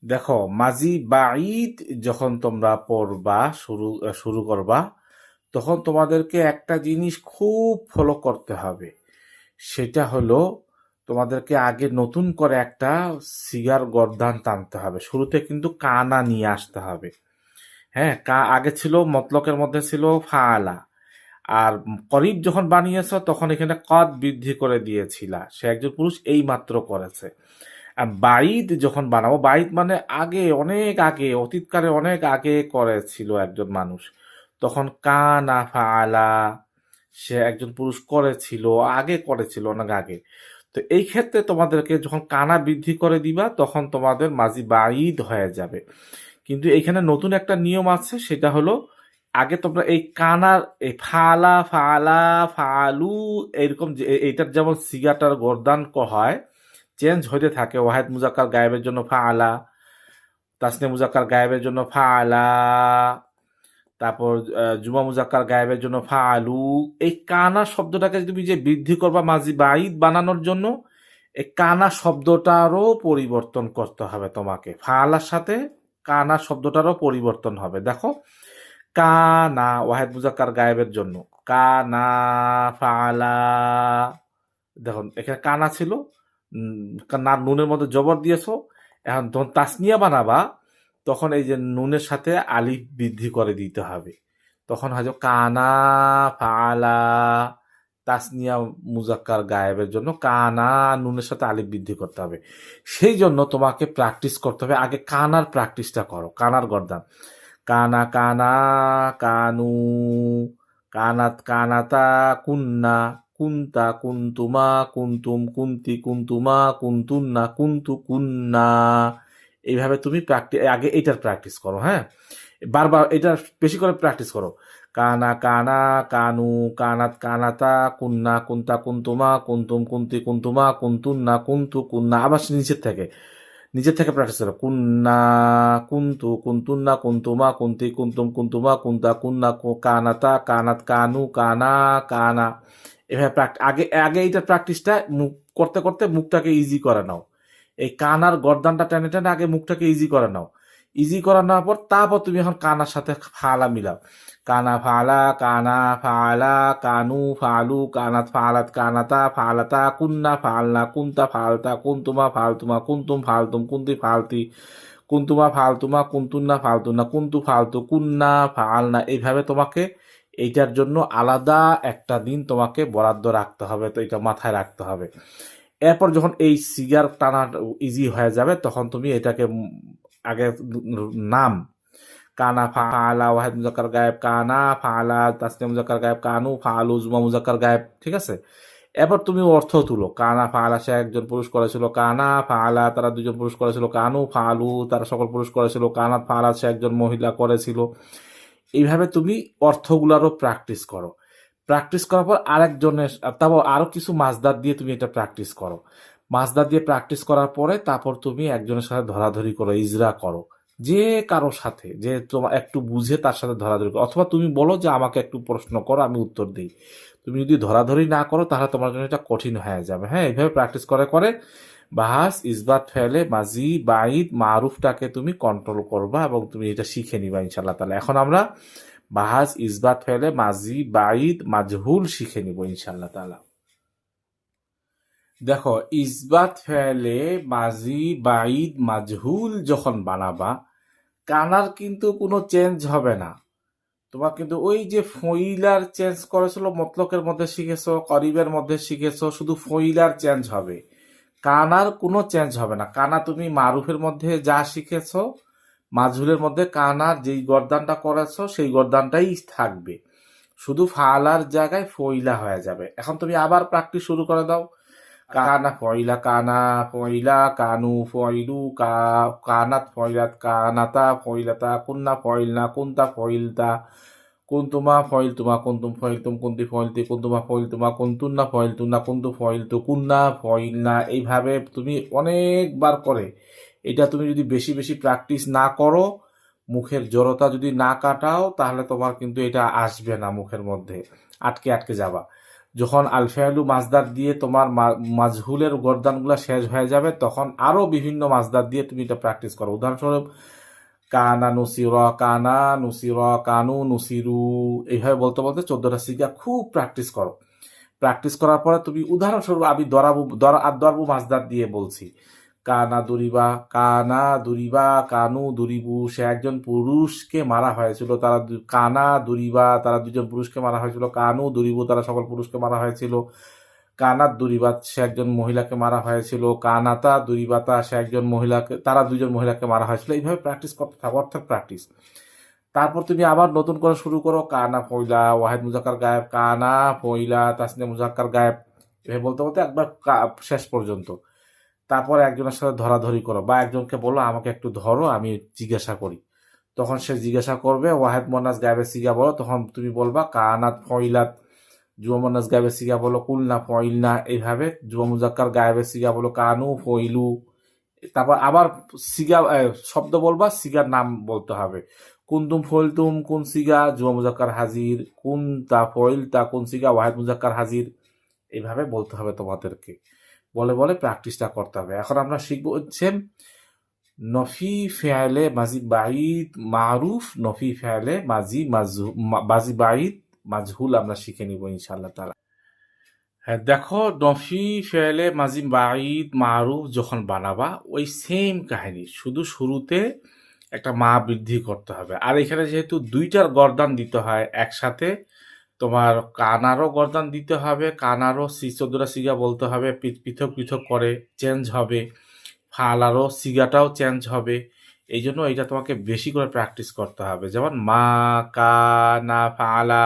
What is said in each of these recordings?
দেখো, মাজি বাঈদ যখন তোমরা পড়বা, শুরু করবা, তখন তোমাদেরকে একটা জিনিস খুব ফলো করতে হবে। সেটা হলো, তোমাদেরকে আগে নতুন করে একটা সিগার গর্দান টানতে হবে। শুরুতে কিন্তু কানা নিয়ে আসতে হবে। হ্যাঁ, আগে ছিল মতলকের মধ্যে ছিল ফাআলা। আর করিব যখন বানিয়েছ তখন এখানে কদ বৃদ্ধি করে দিয়েছিলা। সে একজন পুরুষ এই মাত্র করেছে। আর বাইদ যখন বানাবো, বাইদ মানে আগে, অনেক আগে, অতীতকালে অনেক আগে করেছিল একজন মানুষ, তখন কানা ফাআলা, সে একজন পুরুষ করেছিল, আগে করেছিল, অনেক আগে। তো এই ক্ষেত্রে তোমাদেরকে যখন কানা বৃদ্ধি করে দিবা তখন তোমাদের মাঝি বাইদ হয়ে যাবে। কিন্তু এইখানে নতুন একটা নিয়ম আছে, সেটা হলো আগে তোমরা এই কানার এই ফালা ফালা ফালু এরকম এইটার যেমন সিগাটার গর্দান হয়, চেঞ্জ হতে থাকে। ওয়াহেদ মুজাক্কার গায়েবের জন্য ফাআলা, তাসনিয়া মুজাক্কার গায়েবের জন্য ফাআলা, তারপর জুমা মুজাক্কার গায়েবের জন্য ফাআলু। এই কানা শব্দটাকে তুমি যে বৃদ্ধি করবা মাজি বাইদ বানানোর জন্য, এই কানা শব্দটারও পরিবর্তন করতে হবে তোমাকে। ফাআলার সাথে কানা শব্দটারও পরিবর্তন হবে। দেখো, কানা ওয়াহেদ মুজাক্কার গায়েবের জন্য কানা ফাআলা। দেখুন এখানে কানা ছিল, না নুনের মধ্যে জবর দিয়েছো। এখন যখন তাসনিয়া বানাবা তখন এই যে নুনের সাথে আলিফ বৃদ্ধি করে দিতে হবে। তখন হয়তো কানা ফাআলা। তাসনিয়া মুজাক্কার গায়েবের জন্য কানা, নুনের সাথে আলিফ বৃদ্ধি করতে হবে। সেই জন্য তোমাকে প্র্যাকটিস করতে হবে। আগে কানার প্র্যাকটিসটা করো, কানার গর্দান। কানা কানা, কানু, কানাত কানাতা, কুন্না, কুন্তা কুন্তুমা, কুন্তুম কুন্তি কুন্তুমা, কুন্তুন্না কুন্তু কুন্না। এইভাবে তুমি আগে এইটার প্র্যাকটিস করো। হ্যাঁ, বারবার এটা বেশি করে প্র্যাকটিস করো। কানা কানা, কানু, কানাত কানাতা, কুন্না কুন্তা কুন্তুমা, কুন্তুম কুন্তি কুন্তুমা, কুন্তুন্না কুন্তু কুন্না। আবার নিচের থেকে প্র্যাকটিস করো। কুন্না কুন্তু, কুন্তুন্না কুন্তুমা, কুন্তি কুন্তুম কুন্তুমা, কুন্তা কুন্না, কানাতা কানাত, কানু কানা কানা। এভাবে আগে আগে এইটার প্র্যাকটিসটা মুখ করতে করতে মুখটাকে ইজি করে নাও। এই কানার গর্দানটা টেনে টেনে আগে মুখটাকে ইজি করে নাও। ইজি করে নেওয়ার পর তারপর তুমি এখন কানার সাথে ফালা মিলাও। কানা ফালা, কানা ফালা, কানু ফালু, কানাত ফালাত, কানাতা ফালাতা, কুন্না ফালনা, কুন্তা ফালতা, কুন্তুমা ফালতুমা, কুন্তুম ফালতুম, কুন্তি ফালতি, কুন্তুমা ফালতুমা, কুন্তুন্না ফালতুনা, কুন্তু ফালতু, কুন্না ফালনা। এইভাবে তোমাকে এইটার জন্য আলাদা একটা দিন তোমাকে বরাদ্দ রাখতে হবে। তো এটা মাথায় রাখতে হবে। এরপর যখন এই সিগার টানা ইজি হয়ে যাবে তখন তুমি এটাকে আগে নাম কানা ফালা ওয়াহিদ মুজাক্কার গায়েব, কানা ফালা তাসনিয়া মুজাক্কার গায়েব, কানু ফালু জুমা মুজাক্কার গায়েব। ঠিক আছে, এরপর তুমি অর্থ তুলো। কানা ফালা সে একজন পুরুষ করেছিল, কানা ফালা তারা দুজন পুরুষ করেছিল, কানু ফালু তারা সকল পুরুষ করেছিল, কানাত ফালা সে একজন মহিলা করেছিল। এইভাবে তুমি অর্থগুলারও প্র্যাকটিস করো। প্র্যাকটিস করার পর আরেকজনের, তারপর আরো কিছু মাছদার দিয়ে তুমি এটা প্র্যাকটিস করো। মাছদার দিয়ে প্র্যাকটিস করার পরে তারপর তুমি একজনের সাথে ধরাধরি করো, ইজরা করো। যে কারোর সাথে যে তোমার একটু বুঝে তার সাথে ধরাধরি করো, অথবা তুমি বলো যে আমাকে একটু প্রশ্ন করো, আমি উত্তর দিই। তুমি যদি ধরাধরি না করো তাহলে তোমার জন্য এটা কঠিন হয়ে যাবে। হ্যাঁ, এইভাবে প্র্যাকটিস করে করে বাহাস ইসবাত ফেলে মাজি বাইদ মারুফটাকে তুমি কন্ট্রোল করবা এবং তুমি এটা শিখে নিবা ইনশাল্লাহ তাআলা। এখন আমরা বাহাস ইসবাত ফেলে মাজি বাইদ মাজহুল শিখে নিব ইনশাল্লাহ তাআলা। দেখো, ইসবাত ফেলে মাজি বাইদ মাজহুল যখন বানাবা, কানার কিন্তু কোনো চেঞ্জ হবে না। তোমার কিন্তু ওই যে ফইলার চেঞ্জ করেছিল, মতলকের মধ্যে শিখেছো, করিবের মধ্যে শিখেছো, শুধু ফইলার চেঞ্জ হবে, কানার কোনো চেঞ্জ হবে না। কানা তুমি মারুফের মধ্যে যা শিখেছো, মাজহুলের মধ্যে কানার যেই গর্দানটা করেছো সেই গর্দানটাই থাকবে, শুধু ফালার জায়গায় ফইলা হয়ে যাবে। এখন তুমি আবার প্র্যাকটিস শুরু করে দাও। কানা ফয়লা, কানা ফয়লা, কানু ফয়লু, কানাত ফয়লাত, কানাতা ফয়লাতা, কুন্না ফয়লনা, কুন্তা ফয়লতা, কুন্তুমা ফয়লতুমা, কুন্তুম ফয়লতুম, কুন্তি ফয়লতি, কুন্তুমা ফয়লতুমা, কুন্তুন্না ফয়লতুনা, কুন্তু ফয়লতু, কুন্না ফয়লনা। এইভাবে তুমি অনেকবার করে, এটা তুমি যদি বেশি বেশি প্র্যাকটিস না করো, মুখের জড়তা যদি না কাটাও, তাহলে তোমার কিন্তু এটা আসবে না মুখের মধ্যে, আটকে আটকে যাবা। যখন আল ফেলু মাসদার দিয়ে তোমার মাজহুলের গর্দানগুলো শেষ হয়ে যাবে, তখন আরো বিভিন্ন মাসদার দিয়ে তুমি এটা প্র্যাকটিস করো। উদাহরণস্বরূপ কানা নুসির, কানা নুসির, কানু নুসিরু, এইভাবে বলতে বলতে 14টা সিগা খুব প্র্যাকটিস করো। প্র্যাকটিস করার পরে তুমি উদাহরণস্বরূপ আমি দরাবু মাসদার দিয়ে বলছি, কানা দুরিবা, কানা দুরিবা, কানু দুরিবু, সে একজন পুরুষকে মারা হয়েছিল, তারা কানা দুরিবা, তারা দুজন পুরুষকে মারা হয়েছিল, কানু দুরিবু, তারা সকল পুরুষকে মারা হয়েছিল, কানাত দুরিবাত, সে একজন মহিলাকে মারা হয়েছিল, কানাতা দুরিবাতা, সে একজন মহিলাকে, তারা দুজন মহিলাকে মারা হয়েছিল। এইভাবে প্র্যাকটিস করতে থাকো, অর্থাৎ প্র্যাকটিস। তারপর তুমি আবার নতুন করে শুরু করো, কানা ফইলা, ওয়াহেদ মুজাক্কার গায়েব, কানা ফইলা, তাসনিয়া মুজাক্কার গায়েব, এভাবে বলতে বলতে একবার শেষ পর্যন্ত। তারপর একজনের সাথে ধরাধরি করো, বা একজনকে বলো আমাকে একটু ধরো, আমি জিজ্ঞাসা করি। তখন সে জিজ্ঞাসা করবে, ওয়াহেদ মোনাস গায়েবের সিগা বলো, তখন তুমি বলবা কানাত ফইলাত। জুয়া মোনাস গায়েবের সিগা বলো কুলনা ফইলনা। এইভাবে জুয়া মুজাক্কার গায়েবের সিগা বলো কানু ফইলু। তারপর আবার সিগা শব্দ বলবা, সিগার নাম বলতে হবে। কুনতুম ফইলতুম, কোন সিগা জুয়া মুজাক্কার হাজির, কুন তা ফইল তা, কোন সিগা ওয়াহেদ মুজাক্কার হাজির। এইভাবে বলতে হবে তোমাদেরকে, বলে বলে প্র্যাকটিসটা করতে হবে। এখন আমরা শিখবো হচ্ছে নফি ফেয়ালে মাজি বাইদ মারুফ, নফি ফেয়ালে মাজি বাইদ মাজহুল আমরা শিখে নিব ইনশাআল্লাহ তাআলা। হ্যাঁ, দেখো নফি ফেয়ালে মাজি বাইদ মারুফ যখন বানাবা, ওই সেম কাহিনী, শুধু শুরুতে একটা মা বৃদ্ধি করতে হবে। আর এখানে যেহেতু দুইটার গর্দান দিতে হয় একসাথে, তোমার কানারও গর্দান দিতে হবে, কানারও 14টা সিগা বলতে হবে, পৃথক পৃথক করে চেঞ্জ হবে, ফালারও সিগাটাও চেঞ্জ হবে। এই জন্য এটা তোমাকে বেশি করে প্র্যাকটিস করতে হবে। যেমন মা কানা ফালা,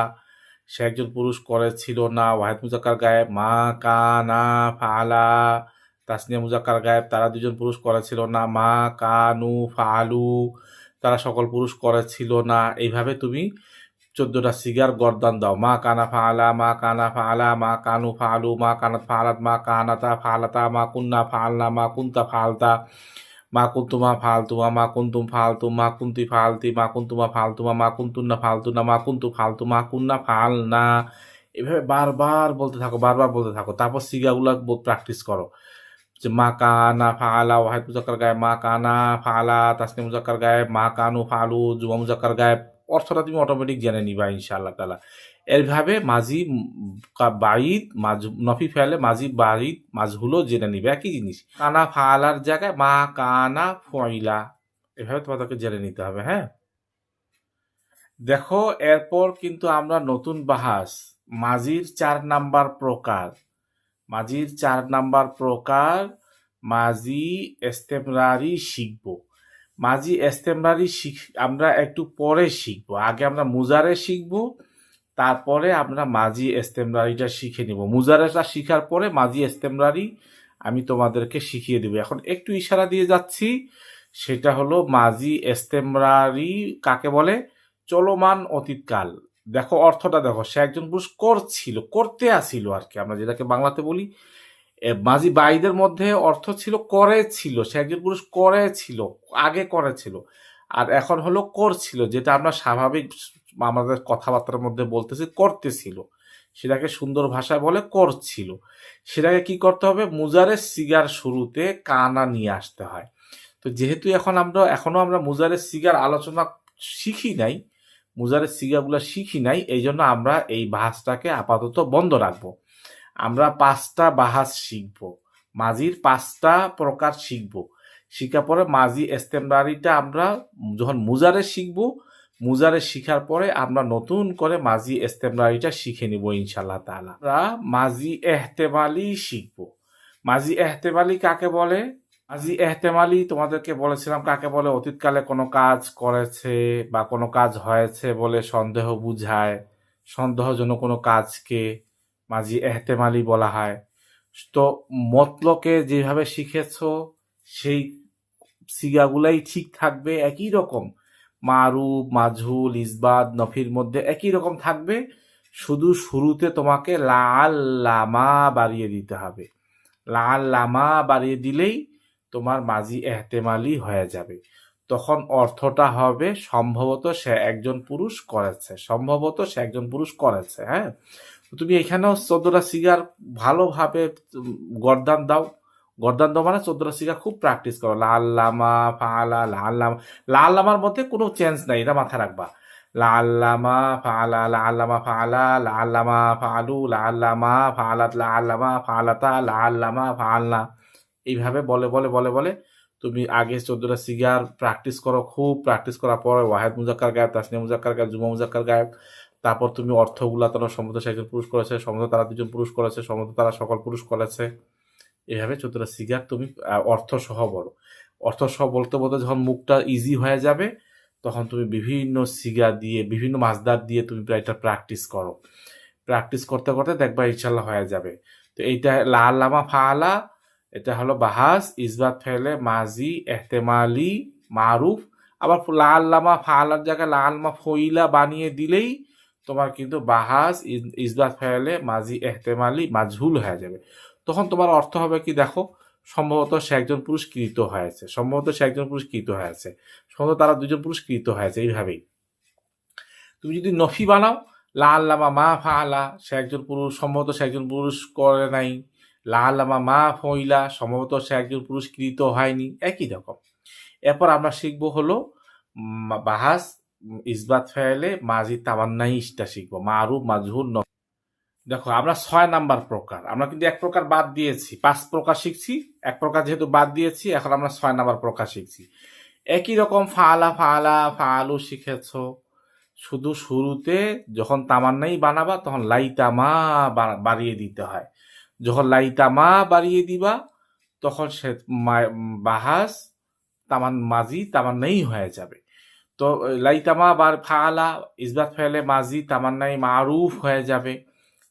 সে একজন পুরুষ করেছিল না, ওয়াহেদ মুজাক্কার গায়েব, মা কানা ফালা, তাসনিয়া মুজাক্কার গায়েব, তারা দুজন পুরুষ করেছিল না, মা কানু ফালু, তারা সকল পুরুষ করেছিল না। এইভাবে তুমি 14টা সিগার গর্দান দাও, মা কানা ফালা, মা কানা ফালা, মা কানু ফালু, মা কানাত ফালাত, মা কানাতা ফালাতা, মা কুন্না ফালনা, মা কুন্তা ফালতা, মা কুন্তুমা ফালতুমা, মা কুন্তুম ফালতুম, মা কুন্তি ফালতি, মা কুন্তুমা ফালতুমা, মা কুন্তুন্না ফালতুনা, মা কুন্তু ফালতু, মা কুন্না ফালনা। এভাবে বারবার বলতে থাকো, বারবার বলতে থাকো। তারপর সিগাগুলো প্র্যাকটিস করো, যে মা কানা ফালা, ওয়াহিদ মুজাক্কার গায়েব, মা কানা ফালা, তাসনিয়া মুজাক্কার গায়েব, মা কানু ফালু, জুমা মুজাক্কার গায়েব। অর্থটা তুমি অটোমেটিক জেনে নিবা ইনশাআল্লাহ তাআলা। এইভাবে মাজি বাইদ নফি ফেলে মাজি বাইদ মাজহুলও জেনে নিবে, একই জিনিস। কানা ফালার জায়গায় মা কানা ফইলা, এভাবে তোমাদেরকে জেনে নিতে হবে। হ্যাঁ, দেখো এরপর কিন্তু আমরা নতুন বাহাস মাজির 4 নাম্বার প্রকার, মাজির 4 নাম্বার প্রকার মাজি এস্তেমরারি শিখব। মাজি এস্তেমরারি আমরা একটু পরে শিখব। আগে আমরা মুজারে শিখব, তারপরে আমরা মাজি এস্তেমরারিটা শিখে নিব। মুজারেটা শিখার পরে মাজি এস্তেমরারি আমি তোমাদেরকে শিখিয়ে দেব। এখন একটু ইশারা দিয়ে যাচ্ছি, সেটা হলো মাজি এস্তেমরারি কাকে বলে, চলমান অতীতকাল। দেখো অর্থটা দেখো, সে একজন পুরুষ করছিল, করতে আসিল আর কি, আমরা যেটাকে বাংলাতে বলি। মাজি বাইদের মধ্যে অর্থ ছিল করেছিল, সে একজন পুরুষ করেছিল, আগে করেছিল। আর এখন হলো করছিল, যেটা আমরা স্বাভাবিক আমাদের কথাবার্তার মধ্যে বলতেছি করতেছিল, সেটাকে সুন্দর ভাষায় বলে করছিল। সেটাকে কি করতে হবে, মুজারের সিগার শুরুতে কানা নিয়ে আসতে হয়। তো যেহেতু এখনো আমরা মুজারের সিগার আলোচনা শিখি নাই, মুজারের সিগাগুলো শিখি নাই, এই জন্য আমরা এই বাহাসটাকে আপাতত বন্ধ রাখবো। আমরা 5টা বাহাস শিখব, মাজির 5টা প্রকার শিখব। শিখার পরে মাজি এস্তেমরারিটা আমরা যখন মুজারে শিখব, মুজারে শিখার পরে আমরা নতুন করে মাজি এস্তেমরারিটা শিখে নিব ইনশাআল্লাহ তাআলা। আমরা মাজি এহতেমালি শিখব। মাজি এহতেমালি কাকে বলে? মাজি এহতেমালি তোমাদেরকে বলেছিলাম কাকে বলে, অতীতকালে কোনো কাজ করেছে বা কোনো কাজ হয়েছে বলে সন্দেহ বুঝায়, সন্দেহজনক কোনো কাজকে মাজি এহতেমালি বলা হয়। তো মতলকে যেভাবে শিখেছো সেই সিগাগুলাই ঠিক থাকবে, একই রকম মারুফ, মাজহুল, ইসবাত, নফির মধ্যে একই রকম থাকবে। শুধু শুরুতে তোমাকে লাল লামা বাড়িয়ে দিতে হবে। লাল লামা বাড়িয়ে দিলেই তোমার মাজি এহতেমালি হয়ে যাবে। তখন অর্থটা হবে সম্ভবত সে একজন পুরুষ করেছে, সম্ভবত সে একজন পুরুষ করেছে। হ্যাঁ, তুমি এখানেও 14টা সিগার ভালোভাবে গর্দান দাও। গর্দান দাও মানে 14টা সিগার খুব প্র্যাকটিস করো। লাল্লামা ফালা লাল্লামা, লাল্লামার মধ্যে কোনো চেঞ্জ নাই, এটা মাথায় রাখবা। লাল্লামা ফালা লাল্লামা ফালা লাল্লামা ফালু লাল্লামা ফালাত লাল্লামা ফালাতা লাল্লামা ফালনা, এইভাবে বলে বলে বলে বলে তুমি আগে 14টা সিগার প্র্যাকটিস করো। খুব প্র্যাকটিস করার পরে ওয়াহেদ মুজাক্কার গায়েব, তাসনিয়া মুজাক্কার গায়েব, জুমা মুজাক্কার গায়েব, তারপর তুমি অর্থগুলা তারা সমুদ্র সে একজন পুরুষ করেছে, সমুদ্র তারা দুজন পুরুষ করেছে, সমুদ্র তারা সকল পুরুষ করেছে, এভাবে 14টা সিগার তুমি অর্থ সহ বলো। অর্থ সহ বলতে বলতে যখন মুখটা ইজি হয়ে যাবে তখন তুমি বিভিন্ন সিগা দিয়ে বিভিন্ন মাছদার দিয়ে তুমি এটা প্র্যাকটিস করো। প্র্যাকটিস করতে করতে দেখবা ইনশাল্লাহ হয়ে যাবে। তো এইটা লাল্লামা ফালা, এটা হলো বাহাস ইসবাত ফেলে মাজি এহতেমালি মারুফ। আবার লাল্লামা ফালার জায়গায় লালমা ফইলা বানিয়ে দিলেই তোমার কিন্তু বাহাস ইসবাত ফেলে মাজি এহতেমালি মাজহুল হয়ে যাবে। তখন তোমার অর্থ হবে কি দেখো, সম্ভবত সে একজন পুরুষ কৃত হয়েছে, সম্ভবত সে একজন পুরুষ কৃত হয়েছে, সম্ভবত তারা দুজন পুরুষ কৃত হয়েছে। এইভাবেই তুমি যদি নফি বানাও, লা আল্লামা মা ফালা, সে একজন পুরুষ, সম্ভবত সে একজন পুরুষ করে নাই। লা আল্লামা মা ফইলা, সম্ভবত সে একজন পুরুষ কৃত হয়নি, একই রকম। এরপর আমরা শিখবো হলো বাহাস ইসবাত ফেলে মাজি তামান্নাইশটা শিখবো, মারুফ মাজহুর। দেখো আমরা 6 নাম্বার প্রকার, আমরা কিন্তু এক প্রকার বাদ দিয়েছি, 5 প্রকার শিখছি, এক প্রকার যেহেতু বাদ দিয়েছি এখন আমরা 6 নাম্বার প্রকার শিখছি। একই রকম ফালা ফালা ফালু শিখেছ, শুধু শুরুতে যখন তামান্নাই বানাবা তখন লাইতামা বাড়িয়ে দিতে হয়। যখন লাইতামা বাড়িয়ে দিবা তখন সে বাহাস তামান মাজি তামান্নাই হয়ে যাবে। তো লাইতামা বার ফালা ইসবাত ফেলে মাজি তামান্নাই মারুফ হয়ে যাবে।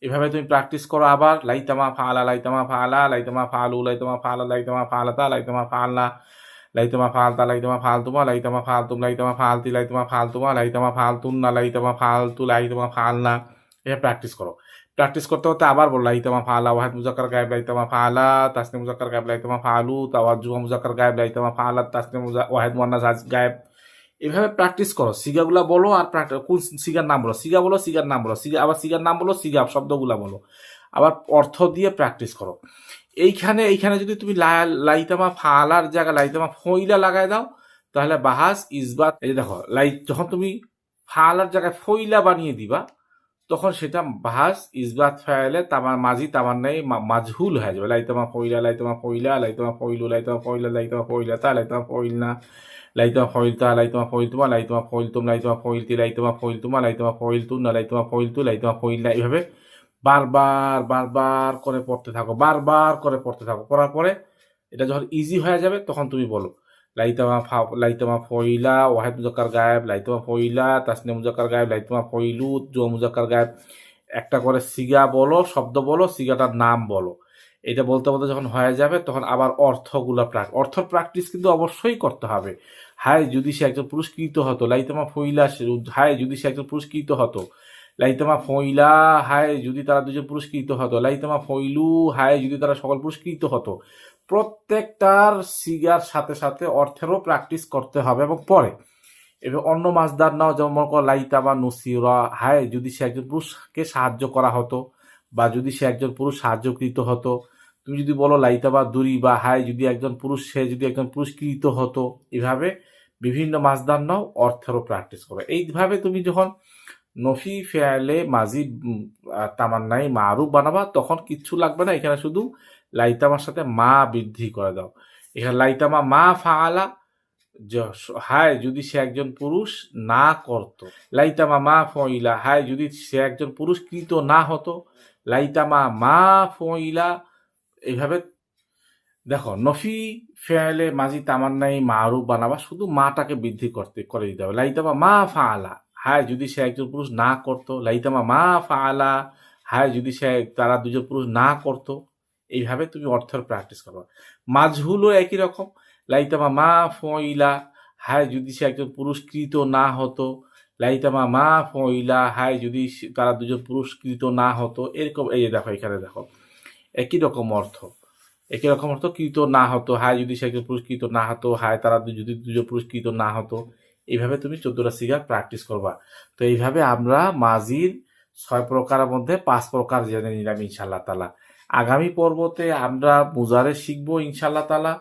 এভাবে তুমি প্র্যাকটিস করো। আবার লাইতামা ফালা লাইতামা ফালা লাইতামা ফালু লাইতামা ফালা লাইতামা ফালাতা লাইতামা ফালনা লাইতামা ফালতা লাইতামা ফালতুমা লাইতামা ফালতুম লাইতামা ফালতি লাইতামা ফালতুমা লাইতামা ফালতুন্না লাইতামা ফালতু লাইতামা ফালনা। এটা প্র্যাকটিস করো। প্র্যাকটিস করতে করতে আবার বলো লাইতামা ফালা ওয়াহিদ মুজাক্কার গায়েব লাইতামা ফালা তাসনিয়া মুজাক্কার গায়েব লাইতামা ফালু তাওয়াজ্জুমা মুজাক্কার গায়েব লাইতামা ফালা তাসনিয়া ওয়াহিদ মুয়ান্নাস গায়েব। এভাবে প্র্যাকটিস করো, সিগাগুলা বলো আর কোন সিগার নাম বলো, সিগা বলো সিগার নাম বলো, সিগা আবার সিগার নাম বলো, সিগা শব্দগুলা বলো, আবার অর্থ দিয়ে প্র্যাকটিস করো। এইখানে যদি তুমি লাইতামা ফালার জায়গা লাইতামা ফইলা লাগাই দাও তাহলে বাহাস ইসবাত, এই দেখো যখন তুমি ফালার জায়গায় ফইলা বানিয়ে দিবা তখন সেটা বাহাস ইসবাত ফাইলে তামার মাঝি তামার নাই মাজহুল হয়ে যাবে। লাইতামা ফইলা লাইতামা ফইলা লাইতামা ফইলু লাইতামা ফইলা লাইতামা ফইলা তা লাইতামা ফইলনা লাইতামা ফইলতা লাইতামা ফইলতুমা লাইতামা ফইলতুম লাইতামা ফইলতি লাইতামা ফইলতুমা লাইতামা ফইলতুনা লাইতামা ফইলতু লাইতামা ফইলনা। এইভাবে বারবার বারবার করে পড়তে থাকো, বারবার করে পড়তে থাকো। করার পরে এটা যখন ইজি হয়ে যাবে তখন তুমি বলো লাইতামা ফইলা ওয়াহিদ মুজাক্কার গায়েব লাইতামা ফইলা তাসনিয়া মুজাক্কার গায়েব লাইতামা ফইলু জুমা মুজাক্কার গায়েব। একটা করে সিগা বলো, শব্দ বলো, সিগাটার নাম বলো। এটা বলতে বলতে যখন হয়ে যাবে তখন আবার অর্থ প্র্যাকটিস কিন্তু অবশ্যই করতে হবে। হায় যদি সে একজন পুরস্কৃত হতো, লাইতামা ফইলা হায় যদি সে একজন পুরস্কৃত হতো, লাইতামা ফইলা হায় যদি তারা দুজন পুরস্কৃত হতো, লাইতামা ফইলু হায় যদি তারা সকল পুরস্কৃত হতো। প্রত্যেকটার সিগার সাথে সাথে অর্থেরও প্র্যাকটিস করতে হবে। এবং পরে এবার অন্য মাছদার নাও, যেমন মনে করো লাইতামা নসিরা হায় যদি সে একজন পুরুষকে সাহায্য করা হতো বা যদি সে একজন পুরুষ সাহায্যকৃত হতো। তুমি যদি বলো লাইতাবা দুরি বা হায় যদি একজন পুরুষ সে যদি একজন পুরস্কৃত হতো। এভাবে বিভিন্ন মাছদার নাও, অর্থেরও প্র্যাকটিস করো। এইভাবে তুমি যখন নফি ফেয়ালে মাজি তামান্নাই মারুফ বানাবা তখন কিচ্ছু লাগবে না, এখানে শুধু লাইতামার সাথে মা বৃদ্ধি করে দাও। এখানে লাইতামা মা ফাআলা হায় যদি সে একজন পুরুষ না করত, লাইতামা মা ফইলা হায় যদি সে একজন পুরস্কৃত না হতো, লাইতামা মা ফইলা। এইভাবে দেখো নফি ফেয়ালে মাজি তামান্নাই মারুফ বানাবা, শুধু মাটাকে বৃদ্ধি করে দিতে হবে। লাইতামা মা ফাআলা হায় যদি সে একজন পুরুষ না করতো, লাইতামা মা ফাআলা হায় যদি সে তারা দুজন পুরুষ না করতো। এইভাবে তুমি অর্থের প্র্যাকটিস করবা। মাজহুলও একই রকম, লাইতামা মা ফইলা হায় যদি সে একজন পুরস্কৃত না হতো, লাইতামা মা ফইলা হায় যদি তারা দুজন পুরস্কৃত না হতো। এরকম এই দেখো এখানে দেখো একই রকম অর্থ, একই রকম অর্থ কৃত না হতো হায় যদি সে একজন পুরস্কৃত না হতো, হায় তারা যদি দুজন পুরস্কৃত না হতো। এইভাবে তুমি 14টা সিগা প্র্যাকটিস করবা। তো এইভাবে আমরা মাজির 6 প্রকারের মধ্যে 5 প্রকার জেনে নিলাম ইনশাআল্লাহ তাআলা। আগামী পর্বতে আমরা মুজারে শিখবো ইনশাআল্লাহ তাআলা।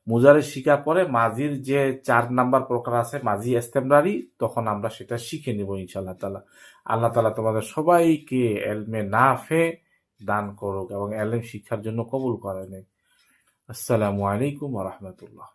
মুজারে শিখার পরে মাজির যে 4 নাম্বার প্রকার আছে মাজি ইস্তেমরারি, তখন আমরা সেটা শিখে নিব ইনশাআল্লাহ তাআলা। আল্লাহ তাআলা তোমাদের সবাইকে এলমে নাফে দান করুক এবং এলম শিক্ষার জন্য কবুল করে নেয়। আসসালামু আলাইকুম ওয়া রাহমাতুল্লাহ।